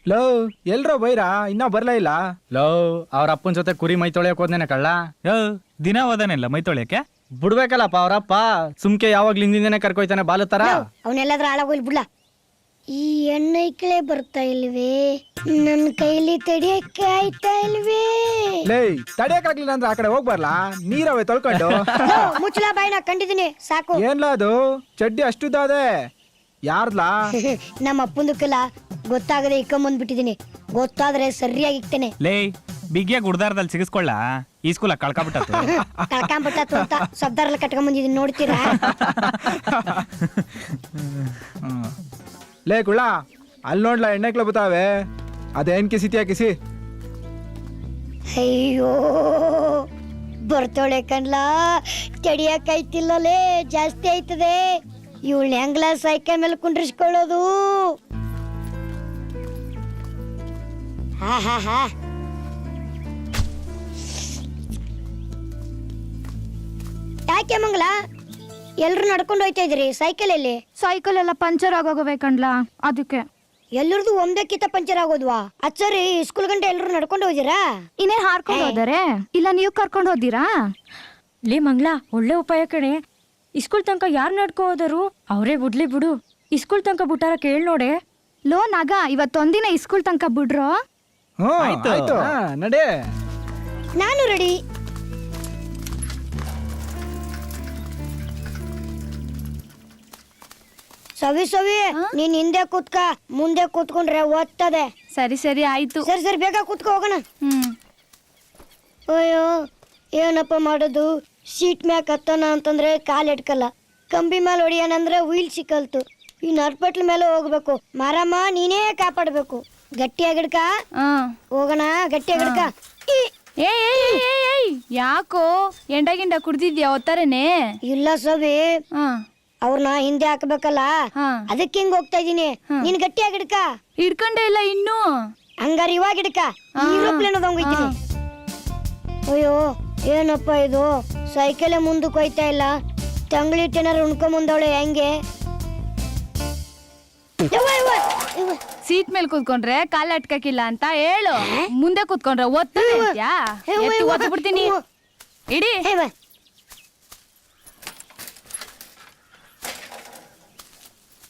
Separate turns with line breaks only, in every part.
Low ಎಲ್ರೋ Byra ಇನ್ನ ಬರ್ಲೇ ಇಲ್ಲ. Low ಅವ್ರ ಅಪ್ಪನ ಜೊತೆ ಕುರಿ ಮೈ ತೊಳೆಯಕ್ ಹೋದ್ನೇನೆ ಕಳ್ಳ.
ದಿನ ಹೋದಾನೆಲ್ಲ ಮೈ ತೊಳೆಯಕ್ಕೆ
ಬಿಡ್ಬೇಕಲ್ಲಪ್ಪ ಅವ್ರಪ್ಪ. ಸುಮ್ಕೆ ಯಾವಾಗ್ಲೂ ಹಿಂದಿಂದನೇ ಕರ್ಕೊಯ್ತಾನೆ ಬಾಲ ತರ.
ಅವನ್ನೆಲ್ಲಾದ್ರೂ ಹಾಳಾಗೋಲ್ ಬಿಡ್ಲ. ಈ ಎಣ್ಣೈಕ್ಳೆ ಬರ್ತಾ ಇಲ್ವೇ, ನನ್ ಕೈಲಿ ತಡಿಯಕ್ಕೆ ಆಯ್ತಾ ಇಲ್ವೇ?
ಲೇ ತಡಿಯಕ್ಕಾಗ್ಲಿಲ್ಲ ಅಂದ್ರೆ ಆ ಕಡೆ ಹೋಗ್ ಬರ್ಲಾ, ನೀರವೆ ತೊಳ್ಕೊಂಡು.
ಮುಚ್ಚಲ ಬಾಯಿನ ಕಂಡಿದ್ದೀನಿ ಸಾಕು.
ಏನ್ಲಾ ಅದು ಚಡ್ಡಿ ಅಷ್ಟುದಾದೆ ಯಾರ್ದ್ಲಾ?
ನಮ್ಮ ಅಪ್ಪಂದಕ್ಕೆಲ್ಲ ಗೊತ್ತಾಗದೆ ಇಕ್ಕೊಂಬಂದ್ಬಿಟ್ಟಿದೀನಿ. ಗೊತ್ತಾದ್ರೆ ಸರಿಯಾಗಿ ಇಕ್ತೇನೆ.
ಲೇ ಬಿಗಿಯಾಗಿ ಉಡ್ದಾರದಲ್ಲಿ ಸಿಗಿಸ್ಕೊಳ್ಳ ಈ ಸ್ಕೂಲ ಕಳ್ಕೊಬಿಟ್ಟತ್ತು.
ಕಳ್ಕೊಂಬಿಟ್ಟತು ಅಂತ ಸಬ್ದಾರಲ್ಲಿ ಕಟ್ಕೊಂಡ್ ಬಂದಿದ್ದೀನಿ ನೋಡ್ತೀರಾ?
ಲೇ ಕುಳ್ಳ ಅಲ್ಲಿ ನೋಡ್ಲಾ ಎಣ್ಣೆಕ್ಲ ಬತ್ತಾವೆ, ಅದೇನ್ ಕಿಸಿತಿಯ ಕಿಸಿ.
ಅಯ್ಯೋ ಬರ್ತೋಳೆ ಕಣ್ಲಾ, ತಡಿಯಕ್ಕಾಯ್ತಿಲ್ಲಲೇ, ಜಾಸ್ತಿ ಆಯ್ತದೆ. ಇವಳನ್ನ ಹೆಂಗ್ಲ ಸೈಕಲ್ ಮೇಲೆ ಕುಂಡ್ರಿಸ್ಕೊಳ್ಳೋದು? ಹಾ ಹಾ ಹಾ ಯಾಕೆ ಮಂಗಲ ಎಲ್ರು ನಡ್ಕೊಂಡು ಹೋಯ್ತಾ ಇದ್ರಿ ಸೈಕಲ್ ಅಲ್ಲಿ?
ಸೈಕಲ್ ಎಲ್ಲ ಪಂಚರ್ ಆಗೋಗವೆ ಕಣ್ಲಾ, ಅದಕ್ಕೆ.
ಎಲ್ಲರದು ಒಂದಕ್ಕಿಂತ ಪಂಚರ್ ಆಗೋದ್ವಾ? ಅಚ್ಚರಿ ಸ್ಕೂಲ್ ಗಂಟೆ ಎಲ್ರು ನಡ್ಕೊಂಡು ಹೋದಿರಾ?
ಇನ್ನೇನ್ ಹಾರ್ಕೊಂಡು ಹೋದರೆ, ಇಲ್ಲ ನೀವು ಕರ್ಕೊಂಡು ಹೋದಿರಾ?
ಲೇ ಮಂಗ್ಲ, ಒಳ್ಳೆ ಉಪಾಯ ಕಣೆ. ಇಸ್ಕೂಲ್ ತನಕ ಯಾರು ನಡ್ಕೊ ಹೋದರು? ಅವರೇ ಬಿಡ್ಲಿ ಬಿಡು. ಇಸ್ಕೂಲ್ ತನಕ ಬಿಟ್ಟಾರ ಕೇಳ್ ನೋಡೆ.
ಲೋ ನಾಗ, ಇವತ್ತೊಂದಿನ ಇಸ್ಕೂಲ್ ತನಕ ಬಿಡ್ರೋ?
ಆಯ್ತು ನಡೆ.
ನಾನು ರೆಡಿ. ಸವಿ ಸವಿ ನೀನ್ ಹಿಂದೆ ಕೂತ್ಕ, ಮುಂದೆ ಕೂತ್ಕೊಂಡ್ರೆ ಓದ್ತದೆ.
ಸರಿ ಸರಿ ಆಯ್ತು.
ಸರಿ ಸರಿ ಬೇಗ ಕೂತ್ಕೊ ಹೋಗೋಣ.
ಹ್ಮ್
ಅಯ್ಯೋ ಏನಪ್ಪ ಮಾಡೋದು? ಸೀಟ್ ಮ್ಯಾಕ್ ಹತ್ತೋಣ ಅಂತಂದ್ರೆ ಕಾಲ್ ಇಟ್ಕಲ್ಲ, ಕಂಬಿ ಮೇಲೆ ಹೊಡಿಯೋಣಂದ್ರೆ ವೀಲ್ ಸಿಕ್ಕಲ್ತು. ಈ ನರ್ಪಟ್ಲ ಮೇಲೆ ಹೋಗ್ಬೇಕು. ಮಾರಮ್ಮ ನೀನೇ ಕಾಪಾಡ್ಬೇಕು. ಗಟ್ಟಿಯಾಗಿಡ್ಕ. ಹೋಗೋಣ, ಗಟ್ಟಿಯಾಗಿಡ್ಕ.
ಏಯ್ ಯಾಕೋ ಎಂಡ ಗಿಂಡ ಕುಡ್ದಿದ್ಯಾ ಒತ್ತಾರೇನೆ?
ಇಲ್ಲ ಸವಿ, ಅವ್ರನ್ನ ಹಿಂದೆ ಹಾಕ್ಬೇಕಲ್ಲ, ಅದಕ್ಕೆ ಹಿಂಗ್ ಹೋಗ್ತಾ ಇದೀನಿ. ನೀನ್ ಗಟ್ಟಿಯಾಗಿಡ್ಕ.
ಹಿಡ್ಕೊಂಡೆ ಇಲ್ಲ ಇನ್ನು.
ಹಂಗಾರ ಇವಾಗ ಹಿಡ್ಕ. ಏರೋಪ್ಲೇನ್ ಅದಂಗೈತೀನಿ. ಅಯ್ಯೋ ಏನಪ್ಪ ಇದು, ಸೈಕಲ್ ಮುಂದಕ್ಕೆ ಹೋಯ್ತಾ ಇಲ್ಲ. ತಂಗ್ಳಿಟ್ಟೇನಾರು ಉಣ್ಕೊಂಡ್ ಮುಂದವಳೆ ಹೆಂಗೆ?
ಸೀಟ್ ಮೇಲೆ ಕೂತ್ಕೊಂಡ್ರೆ ಕಾಲ ಅಟ್ಕಕ್ಕಿಲ್ಲ ಅಂತ ಹೇಳು. ಮುಂದೆ ಕೂತ್ಕೊಂಡ್ರೆ ಓದ್ತಾ ಬಿಡ್ತೀನಿ. ಇಡಿ.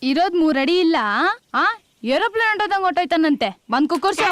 ಇರೋದ್ 3 ಅಡಿ ಇಲ್ಲ. ಏರೋಪ್ಲೇನ್ ಹೊಂಟೋದಂಗ ಹೊಟ್ಟೋಯ್ತಾನಂತೆ. ಬಂದ್ ಕುಕ್ಕರ್ಸು.